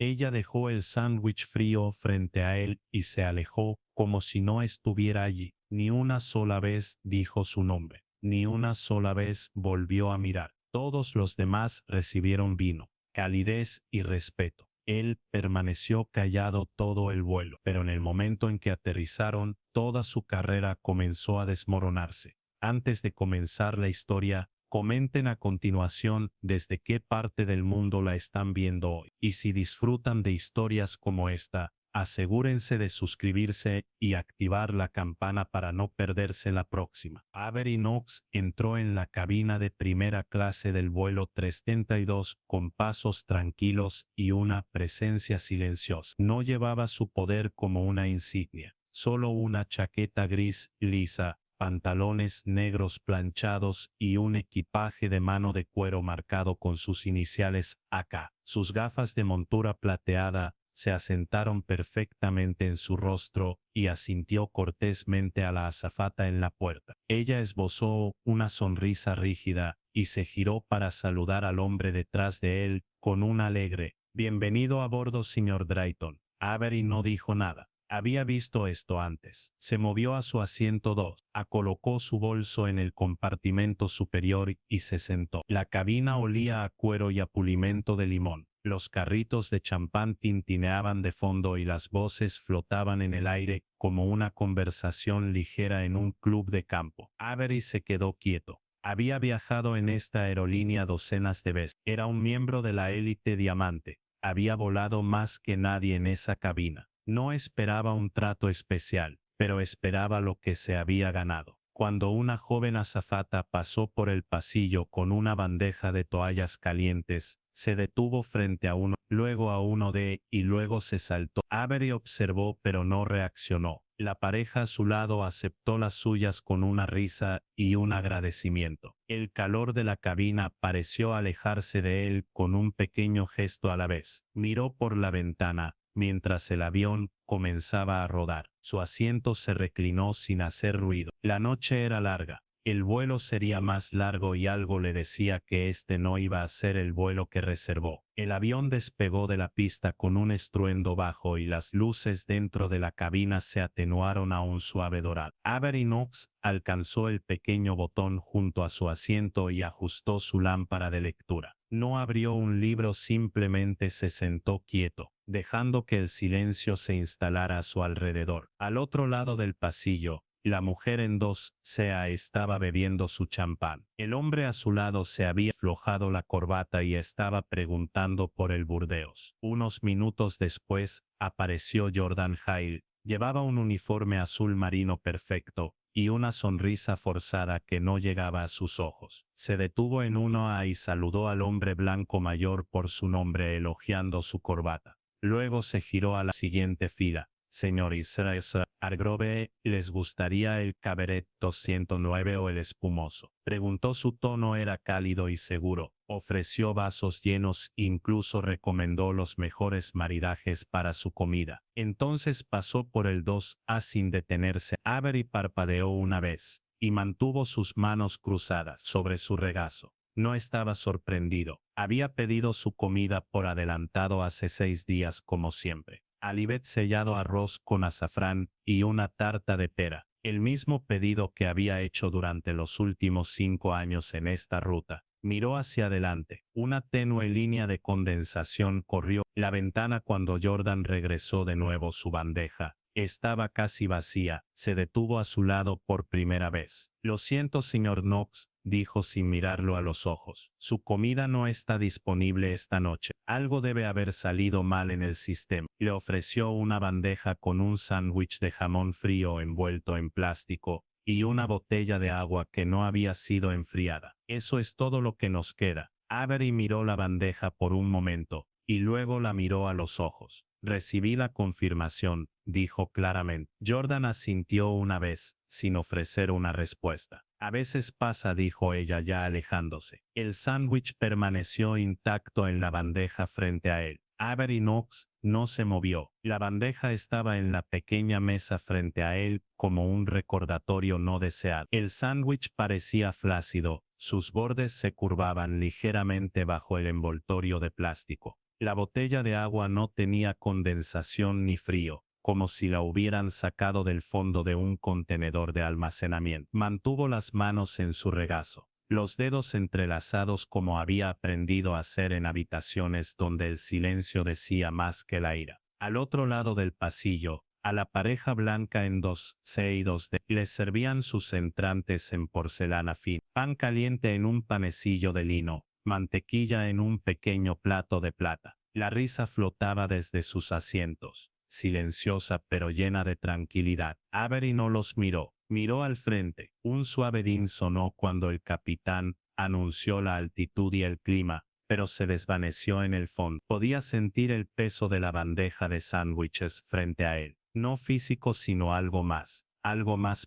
Ella dejó el sándwich frío frente a él y se alejó como si no estuviera allí. Ni una sola vez dijo su nombre. Ni una sola vez volvió a mirar. Todos los demás recibieron vino, calidez y respeto. Él permaneció callado todo el vuelo, pero en el momento en que aterrizaron, toda su carrera comenzó a desmoronarse. Antes de comenzar la historia, comenten a continuación desde qué parte del mundo la están viendo hoy. Y si disfrutan de historias como esta, asegúrense de suscribirse y activar la campana para no perderse la próxima. Avery Knox entró en la cabina de primera clase del vuelo 332 con pasos tranquilos y una presencia silenciosa. No llevaba su poder como una insignia, solo una chaqueta gris lisa, pantalones negros planchados y un equipaje de mano de cuero marcado con sus iniciales AK. Sus gafas de montura plateada se asentaron perfectamente en su rostro y asintió cortésmente a la azafata en la puerta. Ella esbozó una sonrisa rígida y se giró para saludar al hombre detrás de él con un alegre «Bienvenido a bordo, señor Drayton». Avery no dijo nada. Había visto esto antes. Se movió a su asiento 2, colocó su bolso en el compartimento superior y se sentó. La cabina olía a cuero y a pulimento de limón. Los carritos de champán tintineaban de fondo y las voces flotaban en el aire como una conversación ligera en un club de campo. Avery se quedó quieto. Había viajado en esta aerolínea docenas de veces. Era un miembro de la élite diamante. Había volado más que nadie en esa cabina. No esperaba un trato especial, pero esperaba lo que se había ganado. Cuando una joven azafata pasó por el pasillo con una bandeja de toallas calientes, se detuvo frente a uno, luego a uno y luego se saltó. Avery observó pero no reaccionó. La pareja a su lado aceptó las suyas con una risa y un agradecimiento. El calor de la cabina pareció alejarse de él con un pequeño gesto a la vez. Miró por la ventana. Mientras el avión comenzaba a rodar, su asiento se reclinó sin hacer ruido. La noche era larga. El vuelo sería más largo y algo le decía que este no iba a ser el vuelo que reservó. El avión despegó de la pista con un estruendo bajo y las luces dentro de la cabina se atenuaron a un suave dorado. Avery Knox alcanzó el pequeño botón junto a su asiento y ajustó su lámpara de lectura. No abrió un libro, simplemente se sentó quieto, dejando que el silencio se instalara a su alrededor. Al otro lado del pasillo, la mujer en 2C estaba bebiendo su champán. El hombre a su lado se había aflojado la corbata y estaba preguntando por el Burdeos. Unos minutos después, apareció Jordan Hale. Llevaba un uniforme azul marino perfecto y una sonrisa forzada que no llegaba a sus ojos. Se detuvo en 1A y saludó al hombre blanco mayor por su nombre elogiando su corbata. Luego se giró a la siguiente fila. Señor Israel Hargrove, ¿les gustaría el Cabaret 209 o el espumoso? Preguntó. Su tono era cálido y seguro. Ofreció vasos llenos, incluso recomendó los mejores maridajes para su comida. Entonces pasó por el 2A sin detenerse. Avery parpadeó una vez y mantuvo sus manos cruzadas sobre su regazo. No estaba sorprendido. Había pedido su comida por adelantado hace 6 días como siempre. Alivet sellado, arroz con azafrán y una tarta de pera. El mismo pedido que había hecho durante los últimos 5 años en esta ruta. Miró hacia adelante. Una tenue línea de condensación corrió la ventana cuando Jordan regresó de nuevo su bandeja. Estaba casi vacía. Se detuvo a su lado por primera vez. Lo siento, señor Knox, dijo sin mirarlo a los ojos. Su comida no está disponible esta noche. Algo debe haber salido mal en el sistema. Le ofreció una bandeja con un sándwich de jamón frío envuelto en plástico y una botella de agua que no había sido enfriada. Eso es todo lo que nos queda. Avery miró la bandeja por un momento y luego la miró a los ojos. Recibí la confirmación, dijo claramente. Jordan asintió una vez, sin ofrecer una respuesta. A veces pasa, dijo ella ya alejándose. El sándwich permaneció intacto en la bandeja frente a él. Avery Knox no se movió. La bandeja estaba en la pequeña mesa frente a él como un recordatorio no deseado. El sándwich parecía flácido, sus bordes se curvaban ligeramente bajo el envoltorio de plástico. La botella de agua no tenía condensación ni frío, como si la hubieran sacado del fondo de un contenedor de almacenamiento. Mantuvo las manos en su regazo, los dedos entrelazados como había aprendido a hacer en habitaciones donde el silencio decía más que la ira. Al otro lado del pasillo, a la pareja blanca en 2C y 2D les servían sus entrantes en porcelana fina, pan caliente en un panecillo de lino, mantequilla en un pequeño plato de plata. La risa flotaba desde sus asientos, silenciosa pero llena de tranquilidad. Avery no los miró, miró al frente. Un suave din sonó cuando el capitán anunció la altitud y el clima, pero se desvaneció en el fondo. Podía sentir el peso de la bandeja de sándwiches frente a él. No físico sino algo más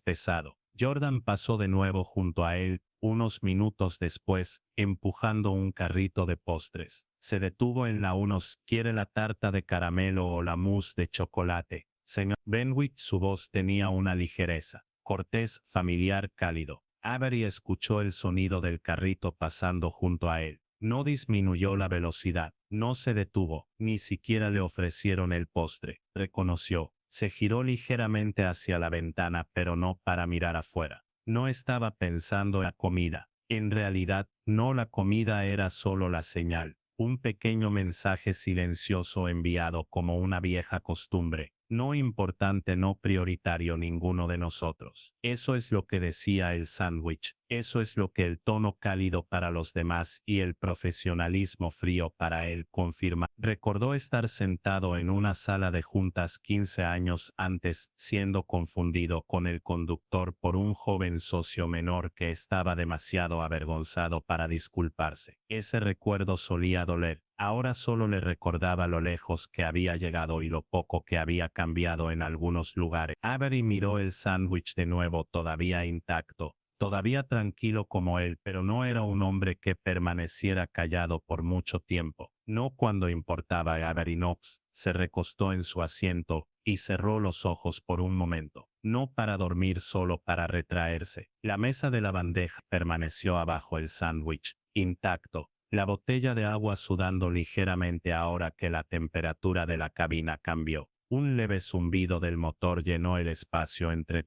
pesado. Jordan pasó de nuevo junto a él, unos minutos después, empujando un carrito de postres. Se detuvo en la unos, ¿quiere la tarta de caramelo o la mousse de chocolate? Señor Benwick, su voz tenía una ligereza, cortés, familiar, cálido. Avery escuchó el sonido del carrito pasando junto a él. No disminuyó la velocidad, no se detuvo, ni siquiera le ofrecieron el postre. Reconoció. Se giró ligeramente hacia la ventana, pero no para mirar afuera. No estaba pensando en la comida. En realidad, no, la comida era solo la señal, un pequeño mensaje silencioso enviado como una vieja costumbre. No importante, no prioritario ninguno de nosotros. Eso es lo que decía el sándwich. Eso es lo que el tono cálido para los demás y el profesionalismo frío para él confirma. Recordó estar sentado en una sala de juntas 15 años antes, siendo confundido con el conductor por un joven socio menor que estaba demasiado avergonzado para disculparse. Ese recuerdo solía doler. Ahora solo le recordaba lo lejos que había llegado y lo poco que había cambiado en algunos lugares. Avery miró el sándwich de nuevo, todavía intacto, todavía tranquilo como él, pero no era un hombre que permaneciera callado por mucho tiempo. No cuando importaba. Avery Knox se recostó en su asiento y cerró los ojos por un momento. No para dormir, solo para retraerse. La mesa de la bandeja permaneció abajo, el sándwich intacto. La botella de agua sudando ligeramente ahora que la temperatura de la cabina cambió. Un leve zumbido del motor llenó el espacio entre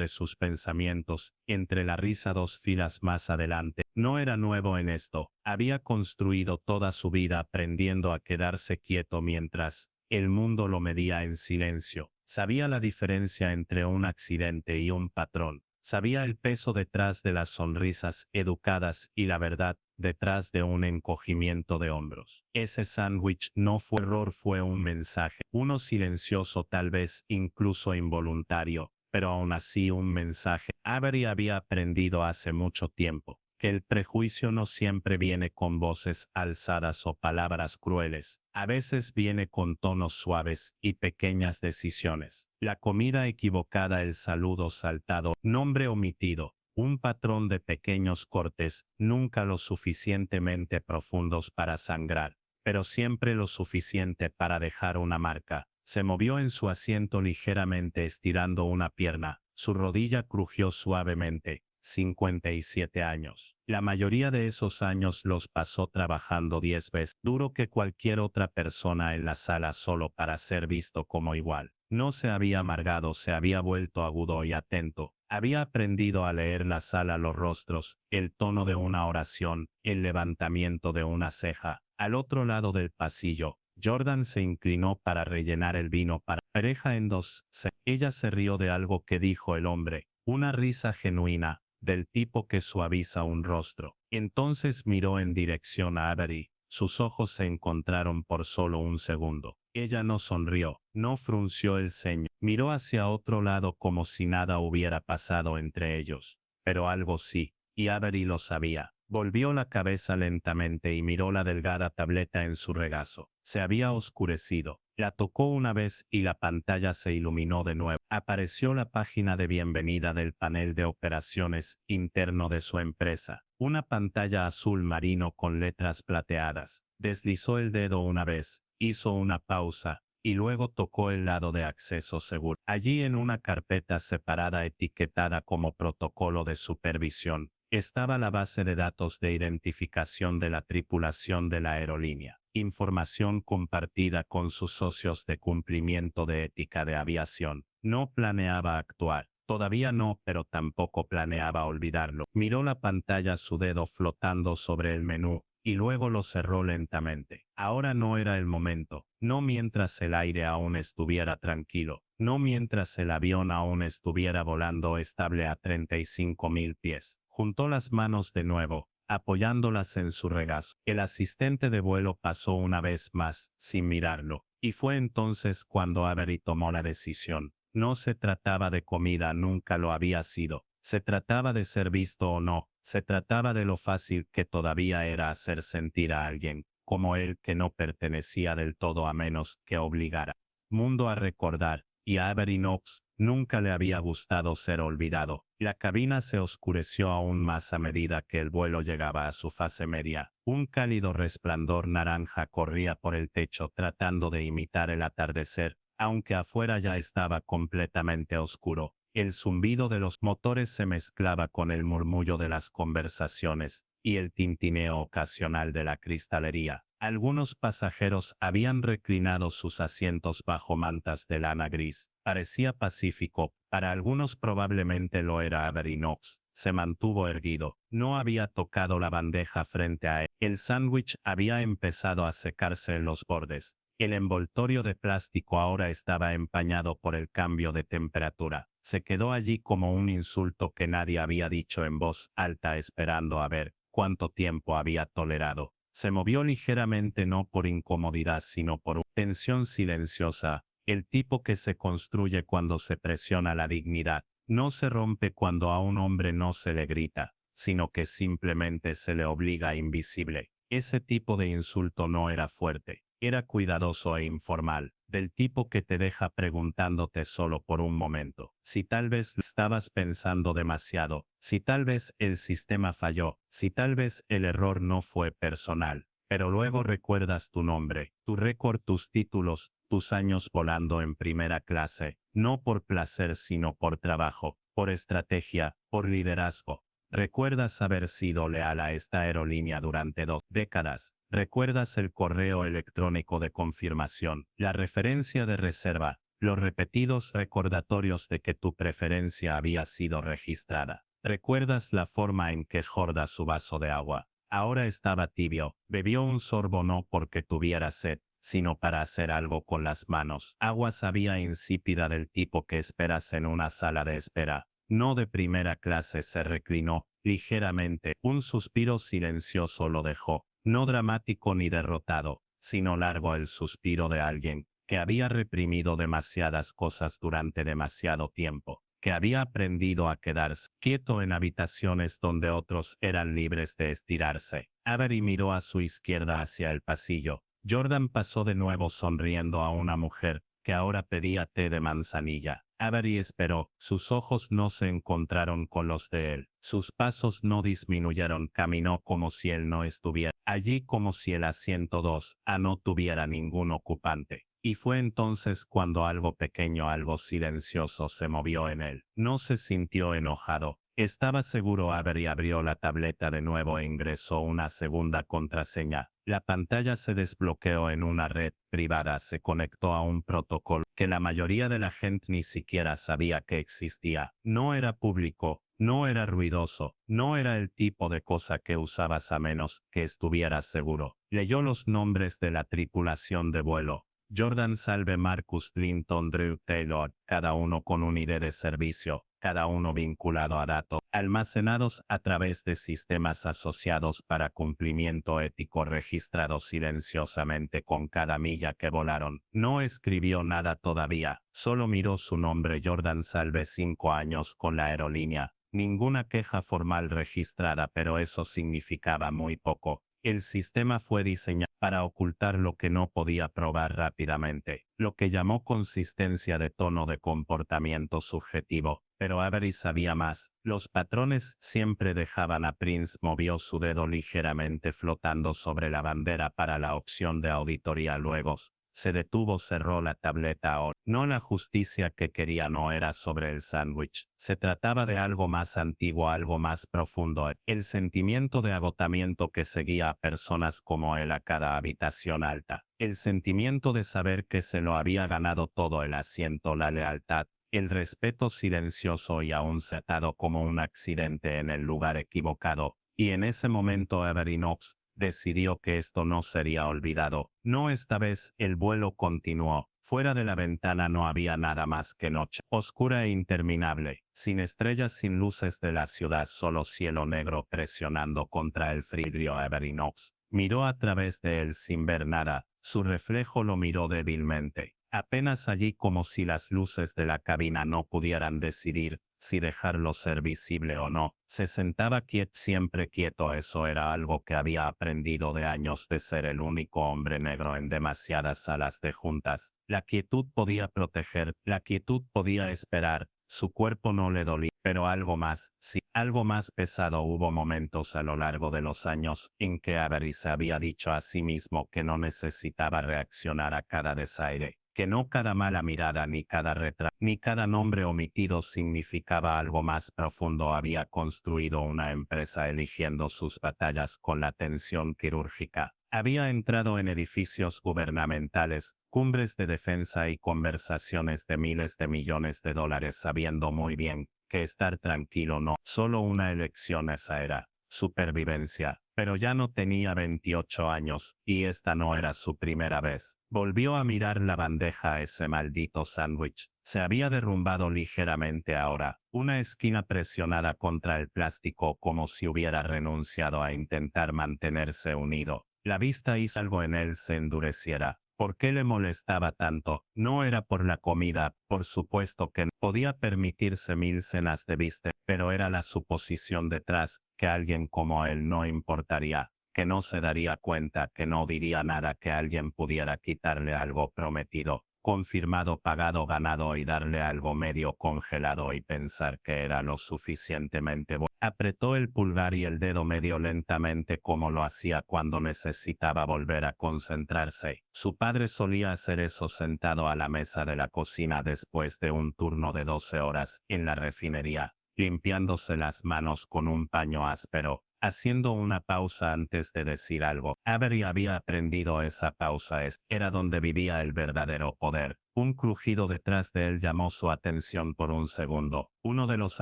sus pensamientos, entre la risa 2 filas más adelante. No era nuevo en esto, había construido toda su vida aprendiendo a quedarse quieto mientras el mundo lo medía en silencio. Sabía la diferencia entre un accidente y un patrón. Sabía el peso detrás de las sonrisas educadas y la verdad detrás de un encogimiento de hombros. Ese sándwich no fue error, fue un mensaje, uno silencioso, tal vez incluso involuntario, pero aún así un mensaje. Avery había aprendido hace mucho tiempo que el prejuicio no siempre viene con voces alzadas o palabras crueles, a veces viene con tonos suaves y pequeñas decisiones. La comida equivocada, el saludo saltado, nombre omitido, un patrón de pequeños cortes, nunca lo suficientemente profundos para sangrar, pero siempre lo suficiente para dejar una marca. Se movió en su asiento ligeramente estirando una pierna, su rodilla crujió suavemente. 57 años. La mayoría de esos años los pasó trabajando 10 veces duro que cualquier otra persona en la sala solo para ser visto como igual. No se había amargado, se había vuelto agudo y atento. Había aprendido a leer la sala, los rostros, el tono de una oración, el levantamiento de una ceja. Al otro lado del pasillo, Jordan se inclinó para rellenar el vino para pareja en 2C. Ella se rió de algo que dijo el hombre, una risa genuina, del tipo que suaviza un rostro. Entonces miró en dirección a Avery. Sus ojos se encontraron por solo un segundo. Ella no sonrió, no frunció el ceño. Miró hacia otro lado como si nada hubiera pasado entre ellos. Pero algo sí, y Avery lo sabía. Volvió la cabeza lentamente y miró la delgada tableta en su regazo. Se había oscurecido. La tocó una vez y la pantalla se iluminó de nuevo. Apareció la página de bienvenida del panel de operaciones interno de su empresa. Una pantalla azul marino con letras plateadas. Deslizó el dedo una vez, hizo una pausa, y luego tocó el lado de acceso seguro. Allí, en una carpeta separada etiquetada como protocolo de supervisión, estaba la base de datos de identificación de la tripulación de la aerolínea. información compartida con sus socios de cumplimiento de ética de aviación. No planeaba actuar. Todavía no, pero tampoco planeaba olvidarlo. Miró la pantalla, su dedo flotando sobre el menú, y luego lo cerró lentamente. Ahora no era el momento, no mientras el aire aún estuviera tranquilo, no mientras el avión aún estuviera volando estable a 35.000 pies. Juntó las manos de nuevo, apoyándolas en su regazo. El asistente de vuelo pasó una vez más, sin mirarlo, y fue entonces cuando Avery tomó la decisión. No se trataba de comida, nunca lo había sido. Se trataba de ser visto o no. Se trataba de lo fácil que todavía era hacer sentir a alguien, como él, que no pertenecía del todo a menos que obligara. Mundo a recordar, y a Avery Knox nunca le había gustado ser olvidado. La cabina se oscureció aún más a medida que el vuelo llegaba a su fase media. Un cálido resplandor naranja corría por el techo tratando de imitar el atardecer, aunque afuera ya estaba completamente oscuro. El zumbido de los motores se mezclaba con el murmullo de las conversaciones y el tintineo ocasional de la cristalería. Algunos pasajeros habían reclinado sus asientos bajo mantas de lana gris. Parecía pacífico, para algunos probablemente lo era. Avery Knox se mantuvo erguido. No había tocado la bandeja frente a él. El sándwich había empezado a secarse en los bordes. El envoltorio de plástico ahora estaba empañado por el cambio de temperatura. Se quedó allí como un insulto que nadie había dicho en voz alta, esperando a ver cuánto tiempo había tolerado. Se movió ligeramente, no por incomodidad sino por una tensión silenciosa, el tipo que se construye cuando se presiona la dignidad. No se rompe cuando a un hombre no se le grita, sino que simplemente se le obliga invisible. Ese tipo de insulto no era fuerte. Era cuidadoso e informal, del tipo que te deja preguntándote solo por un momento. Si tal vez estabas pensando demasiado, si tal vez el sistema falló, si tal vez el error no fue personal, pero luego recuerdas tu nombre, tu récord, tus títulos, tus años volando en primera clase, no por placer sino por trabajo, por estrategia, por liderazgo. Recuerdas haber sido leal a esta aerolínea durante 2 décadas. Recuerdas el correo electrónico de confirmación, la referencia de reserva, los repetidos recordatorios de que tu preferencia había sido registrada. Recuerdas la forma en que jorda su vaso de agua. Ahora estaba tibio. Bebió un sorbo no porque tuviera sed, sino para hacer algo con las manos. Agua sabía insípida, del tipo que esperas en una sala de espera. No de primera clase. Se reclinó ligeramente. Un suspiro silencioso lo dejó. No dramático ni derrotado, sino largo, el suspiro de alguien que había reprimido demasiadas cosas durante demasiado tiempo, que había aprendido a quedarse quieto en habitaciones donde otros eran libres de estirarse. Avery miró a su izquierda hacia el pasillo. Jordan pasó de nuevo sonriendo a una mujer que ahora pedía té de manzanilla. Avery esperó. Sus ojos no se encontraron con los de él. Sus pasos no disminuyeron. Caminó como si él no estuviera allí, como si el asiento 2A no tuviera ningún ocupante. Y fue entonces cuando algo pequeño, algo silencioso se movió en él. No se sintió enojado. Estaba seguro. Avery abrió la tableta de nuevo e ingresó una segunda contraseña. La pantalla se desbloqueó en una red privada. Se conectó a un protocolo que la mayoría de la gente ni siquiera sabía que existía. No era público, no era ruidoso, no era el tipo de cosa que usabas a menos que estuvieras seguro. Leyó los nombres de la tripulación de vuelo. Jordan Salve, Marcus Linton, Drew Taylor, cada uno con un ID de servicio, cada uno vinculado a datos almacenados a través de sistemas asociados para cumplimiento ético, registrados silenciosamente con cada milla que volaron. No escribió nada todavía, solo miró su nombre: Jordan Salve, 5 años con la aerolínea. Ninguna queja formal registrada, pero eso significaba muy poco. El sistema fue diseñado para ocultar lo que no podía probar rápidamente, lo que llamó consistencia de tono de comportamiento subjetivo. Pero Avery sabía más. Los patrones siempre dejaban a Prince. Movió su dedo ligeramente flotando sobre la bandera para la opción de auditoría. Luego Se detuvo, cerró la tableta. No, la justicia que quería no era sobre el sándwich. Se trataba de algo más antiguo, algo más profundo. El sentimiento de agotamiento que seguía a personas como él a cada habitación alta. El sentimiento de saber que se lo había ganado todo: el asiento, la lealtad, el respeto silencioso y aún setado como un accidente en el lugar equivocado. Y en ese momento Avery Knox decidió que esto no sería olvidado. No esta vez. El vuelo continuó. Fuera de la ventana no había nada más que noche, oscura e interminable, sin estrellas, sin luces de la ciudad, solo cielo negro presionando contra el vidrio. Avery Knox miró a través de él sin ver nada. Su reflejo lo miró débilmente, apenas allí, como si las luces de la cabina no pudieran decidir si dejarlo ser visible o no. Se sentaba quieto, siempre quieto. Eso era algo que había aprendido de años de ser el único hombre negro en demasiadas salas de juntas. La quietud podía proteger, la quietud podía esperar. Su cuerpo no le dolía, pero algo más, sí, algo más pesado. Hubo momentos a lo largo de los años en que Avery se había dicho a sí mismo que no necesitaba reaccionar a cada desaire, que no cada mala mirada, ni cada retrato, ni cada nombre omitido significaba algo más profundo. Había construido una empresa eligiendo sus batallas con la tensión quirúrgica. Había entrado en edificios gubernamentales, cumbres de defensa y conversaciones de miles de millones de dólares, sabiendo muy bien que estar tranquilo no solo una elección, esa era supervivencia. Pero ya no tenía 28 años, y esta no era su primera vez. Volvió a mirar la bandeja. Ese maldito sándwich se había derrumbado ligeramente ahora, una esquina presionada contra el plástico, como si hubiera renunciado a intentar mantenerse unido. La vista hizo algo en él se endureciera. ¿Por qué le molestaba tanto? No era por la comida, por supuesto que no. Podía permitirse 1000 cenas de bistec, pero era la suposición detrás, que alguien como él no importaría, que no se daría cuenta, que no diría nada, que alguien pudiera quitarle algo prometido, confirmado, pagado, ganado, y darle algo medio congelado y pensar que era lo suficientemente bueno. Apretó el pulgar y el dedo medio lentamente, como lo hacía cuando necesitaba volver a concentrarse. Su padre solía hacer eso sentado a la mesa de la cocina después de un turno de 12 horas en la refinería, limpiándose las manos con un paño áspero, haciendo una pausa antes de decir algo. Avery había aprendido esa pausa. Era donde vivía el verdadero poder. Un crujido detrás de él llamó su atención por un segundo. Uno de los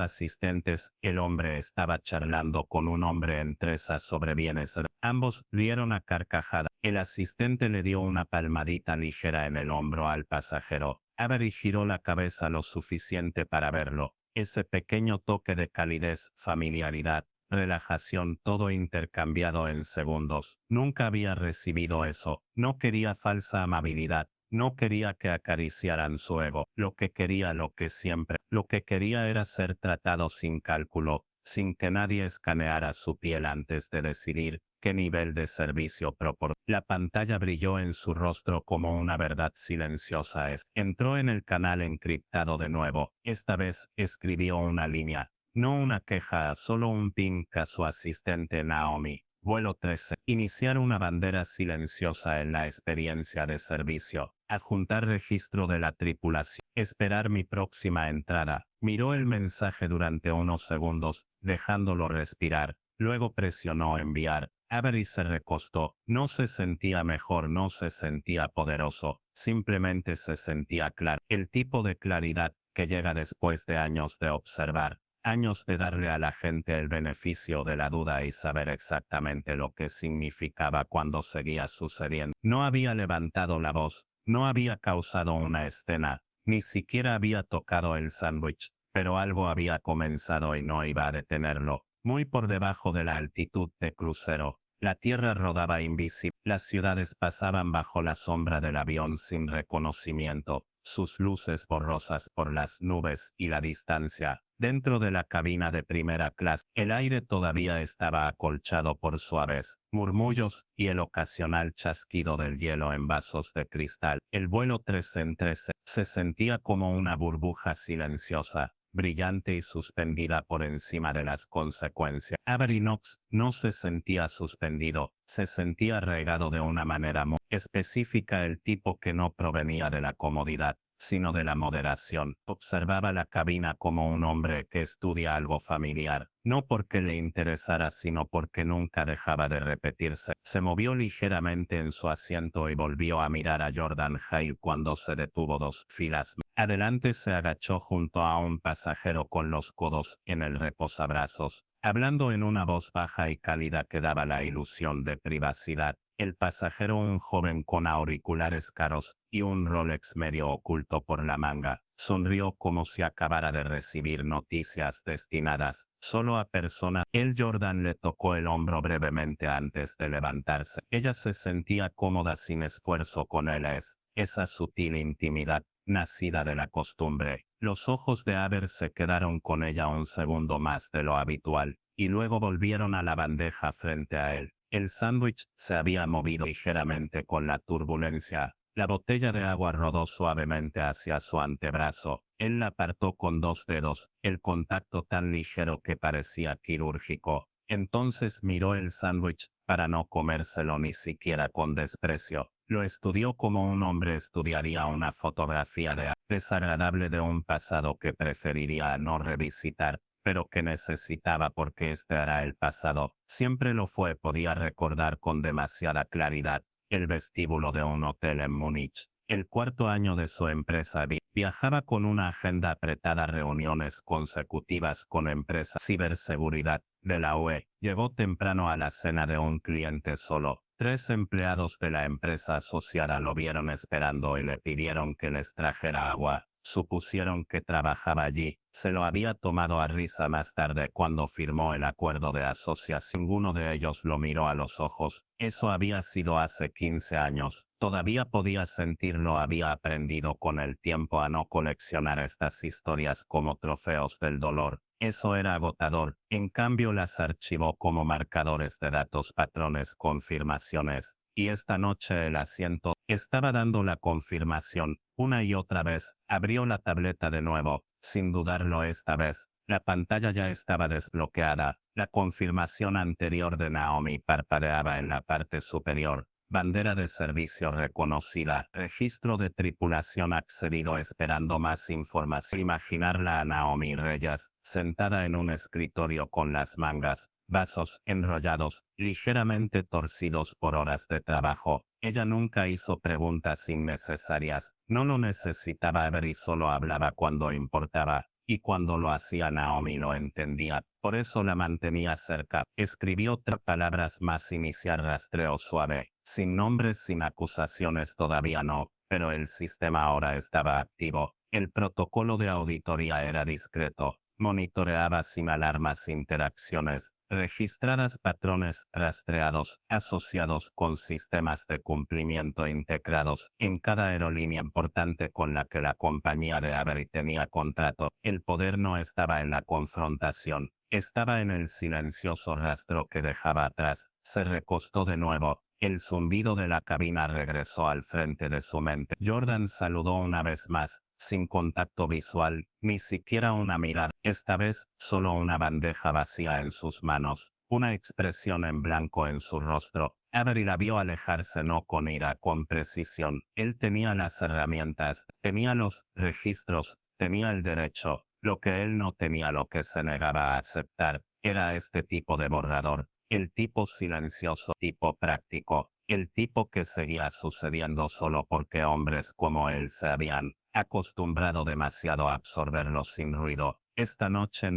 asistentes, el hombre, estaba charlando con un hombre en tresas sobre bienes. Ambos rieron a carcajada. El asistente le dio una palmadita ligera en el hombro al pasajero. Avery giró la cabeza lo suficiente para verlo. Ese pequeño toque de calidez, familiaridad, relajación, todo intercambiado en segundos. Nunca había recibido eso. No quería falsa amabilidad. No quería que acariciaran su ego. Lo que quería era ser tratado sin cálculo, sin que nadie escaneara su piel antes de decidir qué nivel de servicio proporcionar. La pantalla brilló en su rostro como una verdad silenciosa. Entró en el canal encriptado de nuevo. Esta vez escribió una línea. No una queja, solo un ping a su asistente Naomi. Vuelo 13. Iniciar una bandera silenciosa en la experiencia de servicio. Adjuntar registro de la tripulación. Esperar mi próxima entrada. Miró el mensaje durante unos segundos, dejándolo respirar. Luego presionó enviar. Avery se recostó. No se sentía mejor, no se sentía poderoso. Simplemente se sentía claro. El tipo de claridad que llega después de años de observar. Años de darle a la gente el beneficio de la duda y saber exactamente lo que significaba cuando seguía sucediendo. No había levantado la voz, no había causado una escena, ni siquiera había tocado el sándwich, pero algo había comenzado y no iba a detenerlo. Muy por debajo de la altitud de crucero, la tierra rodaba invisible. Las ciudades pasaban bajo la sombra del avión sin reconocimiento, sus luces borrosas por las nubes y la distancia. Dentro de la cabina de primera clase, el aire todavía estaba acolchado por suaves murmullos y el ocasional chasquido del hielo en vasos de cristal. El vuelo 3 en 3 se sentía como una burbuja silenciosa. brillante y suspendida por encima de las consecuencias. Avery Knox no se sentía suspendido, se sentía regado de una manera muy específica, el tipo que no provenía de la comodidad, sino de la moderación. Observaba la cabina como un hombre que estudia algo familiar, no porque le interesara, sino porque nunca dejaba de repetirse. Se movió ligeramente en su asiento y volvió a mirar a Jordan Hale cuando se detuvo 2 filas. Adelante se agachó junto a un pasajero con los codos en el reposabrazos, hablando en una voz baja y cálida que daba la ilusión de privacidad. El pasajero, un joven con auriculares caros y un Rolex medio oculto por la manga, sonrió como si acabara de recibir noticias destinadas solo a personas. Jordan le tocó el hombro brevemente antes de levantarse. Ella se sentía cómoda sin esfuerzo con él. Esa sutil intimidad, nacida de la costumbre. Los ojos de Aver se quedaron con ella un segundo más de lo habitual, y luego volvieron a la bandeja frente a él. El sándwich se había movido ligeramente con la turbulencia. La botella de agua rodó suavemente hacia su antebrazo. Él la apartó con 2 dedos, el contacto tan ligero que parecía quirúrgico. Entonces miró el sándwich, para no comérselo ni siquiera con desprecio. Lo estudió como un hombre estudiaría una fotografía desagradable de un pasado que preferiría no revisitar, pero que necesitaba porque este era el pasado. Siempre lo fue, podía recordar con demasiada claridad el vestíbulo de un hotel en Múnich. El 4º año de su empresa viajaba con una agenda apretada, reuniones consecutivas con empresas ciberseguridad de la UE. Llegó temprano a la cena de un cliente solo. 3 empleados de la empresa asociada lo vieron esperando y le pidieron que les trajera agua. Supusieron que trabajaba allí. Se lo había tomado a risa más tarde cuando firmó el acuerdo de asociación. Ninguno de ellos lo miró a los ojos. Eso había sido hace 15 años. Todavía podía sentirlo. Había aprendido con el tiempo a no coleccionar estas historias como trofeos del dolor. Eso era agotador. En cambio las archivó como marcadores de datos, patrones, confirmaciones. Y esta noche el asiento estaba dando la confirmación. Una y otra vez, abrió la tableta de nuevo, sin dudarlo esta vez. La pantalla ya estaba desbloqueada. La confirmación anterior de Naomi parpadeaba en la parte superior. Bandera de servicio reconocida. Registro de tripulación accedido, esperando más información. Imaginarla a Naomi Reyes, sentada en un escritorio con las mangas, vasos enrollados, ligeramente torcidos por horas de trabajo. Ella nunca hizo preguntas innecesarias. No lo necesitaba ver y solo hablaba cuando importaba. Y cuando lo hacía Naomi lo entendía, por eso la mantenía cerca. Escribió 3 palabras más: iniciar rastreo suave, sin nombres, sin acusaciones todavía no, pero el sistema ahora estaba activo. El protocolo de auditoría era discreto, monitoreaba sin alarmas interacciones registradas, patrones rastreados, asociados con sistemas de cumplimiento integrados en cada aerolínea importante con la que la compañía de Avery tenía contrato. El poder no estaba en la confrontación, estaba en el silencioso rastro que dejaba atrás. Se recostó de nuevo. El zumbido de la cabina regresó al frente de su mente. Jordan saludó una vez más, sin contacto visual, ni siquiera una mirada. Esta vez, solo una bandeja vacía en sus manos, una expresión en blanco en su rostro. Avery la vio alejarse, no con ira, con precisión. Él tenía las herramientas, tenía los registros, tenía el derecho. Lo que él no tenía, lo que se negaba a aceptar, era este tipo de borrador. El tipo silencioso, tipo práctico, el tipo que seguía sucediendo solo porque hombres como él se habían acostumbrado demasiado a absorberlo sin ruido. Esta noche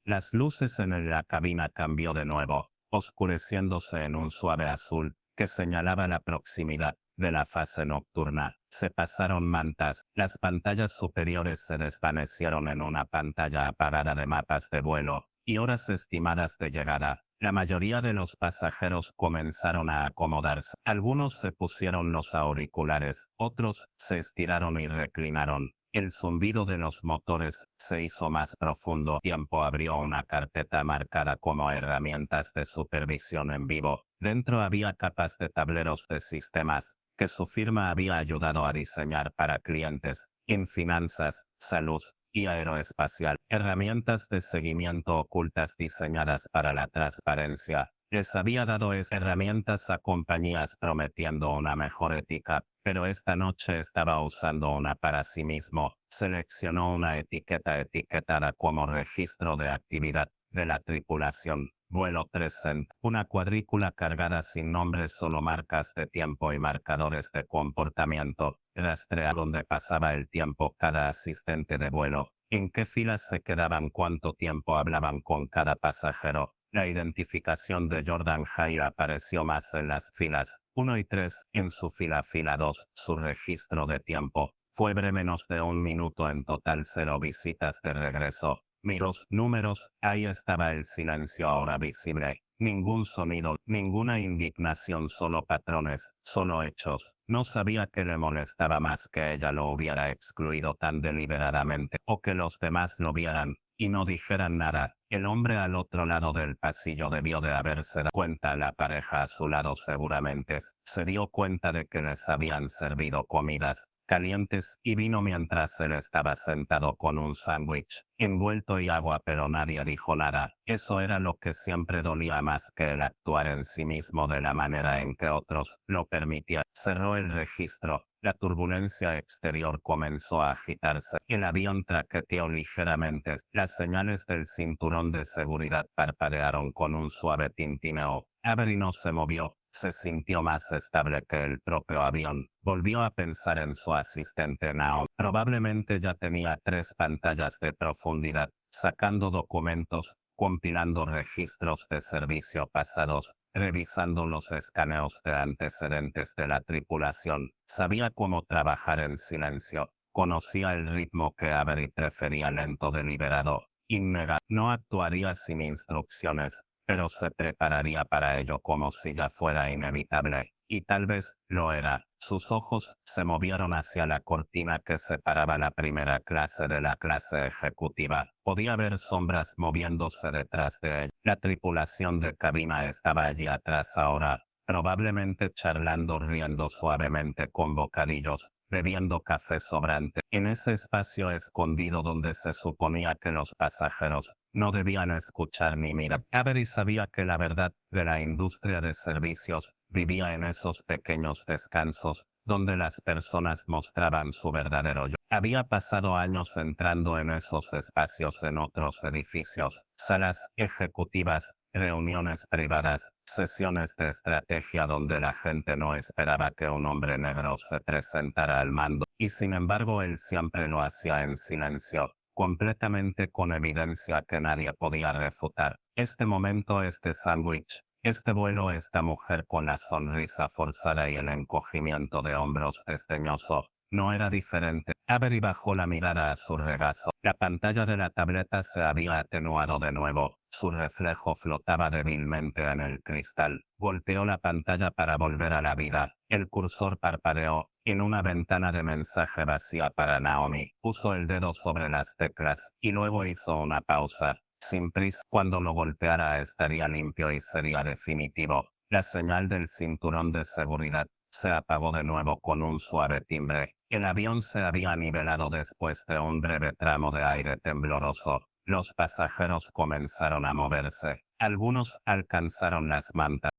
las luces en la cabina cambió de nuevo, oscureciéndose en un suave azul que señalaba la proximidad de la fase nocturna. Se pasaron mantas, las pantallas superiores se desvanecieron en una pantalla apagada de mapas de vuelo y horas estimadas de llegada. La mayoría de los pasajeros comenzaron a acomodarse. Algunos se pusieron los auriculares, otros se estiraron y reclinaron. El zumbido de los motores se hizo más profundo. Tiempo abrió una carpeta marcada como herramientas de supervisión en vivo. Dentro había capas de tableros de sistemas que su firma había ayudado a diseñar para clientes en finanzas, salud, y aeroespacial, herramientas de seguimiento ocultas diseñadas para la transparencia. Les había dado esas herramientas a compañías prometiendo una mejor ética, pero esta noche estaba usando una para sí mismo. Seleccionó una etiqueta etiquetada como registro de actividad de la tripulación. Vuelo 300, una cuadrícula cargada sin nombres, solo marcas de tiempo y marcadores de comportamiento. Rastrea dónde pasaba el tiempo cada asistente de vuelo, en qué filas se quedaban, cuánto tiempo hablaban con cada pasajero. La identificación de Jordan Hare apareció más en las filas 1 y 3, en su fila 2, su registro de tiempo. Fue breve, menos de un minuto en total, 0 visitas de regreso. Miró números, ahí estaba el silencio ahora visible. Ningún sonido, ninguna indignación, solo patrones, solo hechos. No sabía qué le molestaba más: que ella lo hubiera excluido tan deliberadamente, o que los demás lo vieran y no dijeran nada. El hombre al otro lado del pasillo debió de haberse dado cuenta. La pareja a su lado seguramente se dio cuenta de que les habían servido comidas calientes y vino mientras él estaba sentado con un sándwich envuelto y agua, pero nadie dijo nada. Eso era lo que siempre dolía más que el actuar en sí mismo de la manera en que otros lo permitían. Cerró el registro. La turbulencia exterior comenzó a agitarse. El avión traqueteó ligeramente. Las señales del cinturón de seguridad parpadearon con un suave tintineo. Avery no se movió. Se sintió más estable que el propio avión. Volvió a pensar en su asistente Naomi. Probablemente ya tenía 3 pantallas de profundidad, sacando documentos, compilando registros de servicio pasados, revisando los escaneos de antecedentes de la tripulación. Sabía cómo trabajar en silencio. Conocía el ritmo que Avery prefería: lento, deliberado, innegable. No actuaría sin instrucciones, pero se prepararía para ello como si ya fuera inevitable. Y tal vez lo era. Sus ojos se movieron hacia la cortina que separaba la primera clase de la clase ejecutiva. Podía ver sombras moviéndose detrás de él. La tripulación de cabina estaba allí atrás ahora, probablemente charlando, riendo suavemente con bocadillos, bebiendo café sobrante. En ese espacio escondido donde se suponía que los pasajeros no debían escuchar ni mirar. Avery sabía que la verdad de la industria de servicios vivía en esos pequeños descansos, donde las personas mostraban su verdadero yo. Había pasado años entrando en esos espacios en otros edificios, salas ejecutivas, reuniones privadas, sesiones de estrategia donde la gente no esperaba que un hombre negro se presentara al mando, y sin embargo él siempre lo hacía en silencio, completamente con evidencia que nadie podía refutar. Este momento, este sándwich, este vuelo, esta mujer con la sonrisa forzada y el encogimiento de hombros desdeñoso, no era diferente. Avery bajó la mirada a su regazo. La pantalla de la tableta se había atenuado de nuevo. Su reflejo flotaba débilmente en el cristal. Golpeó la pantalla para volver a la vida. El cursor parpadeó. En una ventana de mensaje vacía para Naomi. Puso el dedo sobre las teclas y luego hizo una pausa. Sin prisa, cuando lo golpeara estaría limpio y sería definitivo. La señal del cinturón de seguridad se apagó de nuevo con un suave timbre. El avión se había nivelado después de un breve tramo de aire tembloroso. Los pasajeros comenzaron a moverse. Algunos alcanzaron las mantas.